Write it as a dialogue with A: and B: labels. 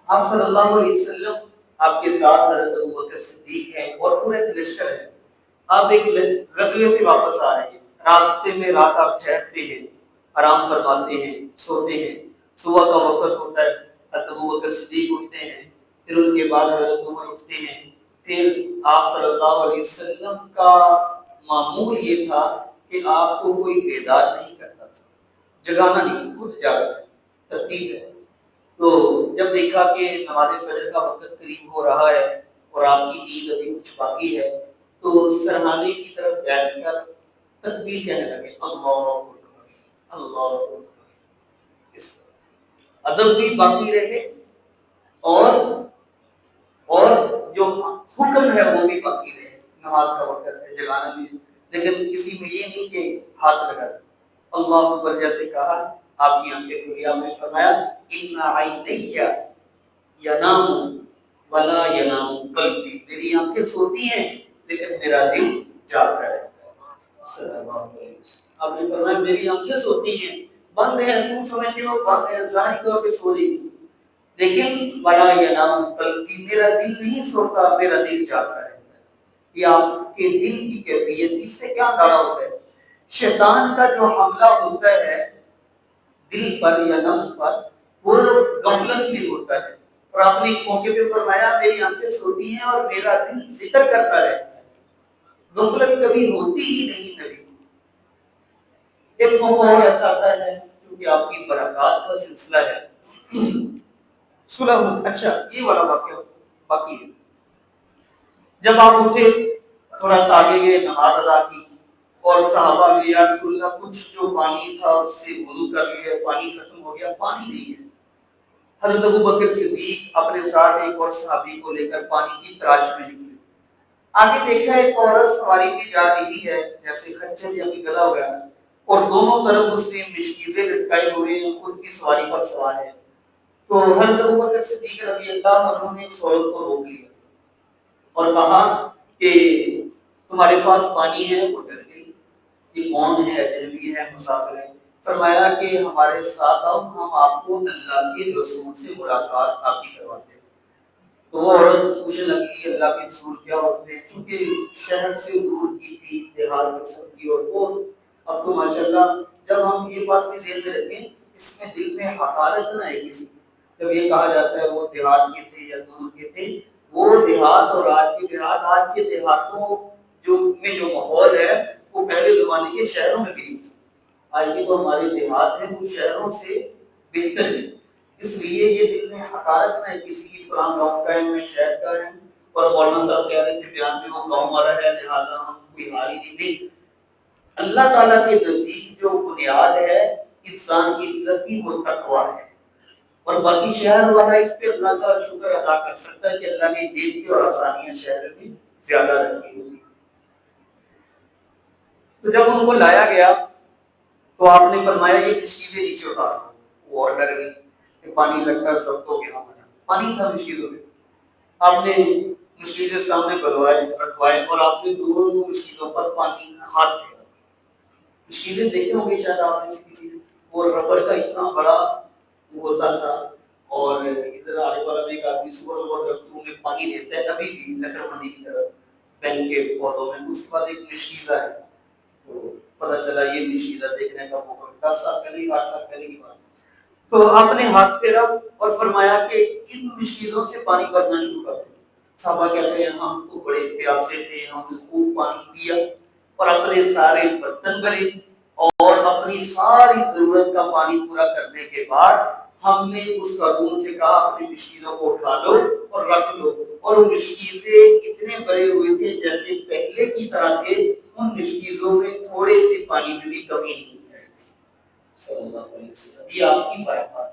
A: آپ صلی اللہ علیہ وسلم آپ کے ساتھ حضرت ابوبکر صدیق ہیں اور پورے لشکر ہے. آپ ایک غزوے سے واپس آ رہے ہیں، راستے میں رات آپ ٹھہرتے ہیں، آرام فرماتے ہیں، سوتے ہیں. صبح کا وقت ہوتا ہے، حضرت ابوبکر صدیق اٹھتے ہیں، پھر ان کے بعد حضرت عمر اٹھتے ہیں. پھر آپ صلی اللہ علیہ وسلم کا معمول یہ تھا کہ آپ کو کوئی بیدار نہیں کرتا تھا، جگانا نہیں، خود جاگا ترتیب ہے. تو جب دیکھا کہ نماز فجر کا وقت قریب ہو رہا ہے اور آپ کی نیند ابھی کچھ باقی ہے، تو سرحانے کی طرف بیٹھ کر تکبیر کہنے لگے، اللہ اکبر اللہ اکبر. اس ادب بھی باقی رہے اور اور جو حکم ہے وہ بھی باقی رہے. نماز کا وقت ہے، جگانا بھی، لیکن کسی میں یہ نہیں کہ ہاتھ لگا دیں. اللہ اکبر جیسے کہا، آپ کی آنکھیں کھلی. آپ نے فرمایا ان عینی ینام ولا ینام قلبی، میری آنکھیں سوتی ہیں لیکن میرا دل جاگتا رہتا ہے. صلی اللہ علیہ وسلم. آپ نے فرمایا میری آنکھیں سوتی ہیں، بند ہیں، تم سمجھتے ہو بند ہیں، ظاہری طور پہ سو رہی ہیں، لیکن ولا ینام قلبی، میرا دل نہیں سوتا، میرا دل جاگتا رہتا ہے. یہ آپ کے دل کی کیفیت. اس سے کیا دعویٰ ہوتا ہے؟ شیطان کا جو حملہ ہوتا ہے دل پر یا نفس پر، وہ غفلت میں ہوتا ہے. اور آپ نے ایک موقع پہ فرمایا میری آنکھیں سوتی ہیں اور میرا دل ذکر کرتا رہتا ہے. غفلت کبھی ہوتی ہی نہیں نبی. ایک موقع اور ایسا آتا ہے کیونکہ آپ کی برکات کا سلسلہ ہے. صلح، اچھا یہ والا واقعہ باقی ہے. جب آپ اٹھے، تھوڑا سا آگے گئے، نماز ادا کی اور صحابہ نے یا رسول اللہ کچھ جو پانی تھا اس سے وضو کر لیا، پانی ختم ہو گیا، پانی نہیں ہے. حضرت ابوبکر صدیق اپنے ساتھ ایک اور صحابی کو لے کر پانی کی تلاش میں نکلے. آگے دیکھا ایک عورت سواری کی جا رہی ہے، جیسے خچر یا کوئی گلا ہوا ہے، اور دونوں طرف اس نے مشکیزیں لٹکائے ہوئے، خود کی سواری پر سوار ہے. تو حضرت ابوبکر صدیق رضی اللہ عنہ نے اس عورت کو روک لیا اور کہا کہ تمہارے پاس پانی ہے؟ وہ ڈر گئی، یہ کون ہے، اجنبی ہے، مسافر ہے. فرمایا کہ ہمارے ساتھ آؤ، ہم آپ کو اللہ کے رسول سے ملاقات آپ کی کرواتے ہیں. تو وہ عورت پوچھنے لگی اللہ کے رسول کیا ہوتے ہیں، کیونکہ شہر سے دور کی تھی، دیہات میں سب کی. اور وہ اب تو ماشاءاللہ جب ہم یہ بات بھی ذہن میں رکھیں، اس میں دل میں حقارت نہ ہے کسی. جب یہ کہا جاتا ہے وہ دیہات کے تھے یا دور کے تھے، وہ دیہات اور آج کے دیہات، آج کے دیہاتوں جو ماحول ہے وہ پہلے زمانے کے شہروں میں بھی نہیں تھا. آج کے تو ہمارے دیہات ہیں وہ شہروں سے بہتر ہے. اس لیے یہ دل میں حقارت نہ ہے کسی کی، فلاں گاؤں کا ہے، میں شہر کا ہے. اور مولانا صاحب کہہ رہے تھے بیان میں وہ گاؤں والا ہے لہٰذا ہم کوئی حال ہی نہیں. اللہ تعالیٰ کے نزدیک جو بنیاد ہے انسان کی عزت کی، وہ تقویٰ ہے. اور باقی شہر والا اس پہ اللہ کا شکر ادا کر سکتا ہے کہ اللہ نے نیکی اور آسانیاں شہر میں زیادہ رکھی ہوئی. تو جب ان کو لایا گیا تو آپ نے فرمایا یہ مشکیزیں نیچے اتارو. وہ اور ڈر گئی کہ پانی لگ کر سب تو گیا ہمارا. پانی تھا مشکیزوں میں. آپ نے مشکیزیں سامنے بلوائے رکھوائے اور آپ نے دونوں مشکیزوں پر پانی ہاتھ پھیرا. مشکیزیں دیکھے ہوں گے شاید آپ نے سے کسی نے، وہ ربڑ کا اتنا بڑا ہوتا تھا. اور ادھر آنے والا بھی ایک آدمی صبح صبح درختوں میں پانی دیتا ہے، ابھی بھی لکڑ منڈی کی طرف بینک کے پودوں میں. اس کے پاس ایک مشکیزہ ہے. تو پتہ چلا یہ مشکیزہ دیکھنے کا موقع 10 سال پہلے 8 سال پہلے کی بات. تو آپ نے ہاتھ پھیرا اور فرمایا کہ ان مشکیزوں سے پانی بھرنا شروع کر دو. صحابہ کہتے ہیں ہم تو بڑے پیاسے تھے، ہم نے خوب پانی پیا اور اپنے سارے برتن بھرے اور اپنی ساری ضرورت کا پانی پورا کرنے کے بعد ہم نے اس خاتون سے کہا اپنی مشکیزوں کو اٹھا لو اور رکھ لو. اور وہ مشکیزیں اتنے بڑے ہوئے تھے جیسے پہلے کی طرح تھے. ان مشکیزوں میں تھوڑے سے پانی میں بھی کمی نہیں ہے. صلی اللہ علیہ وسلم. یہ آپ کی برکات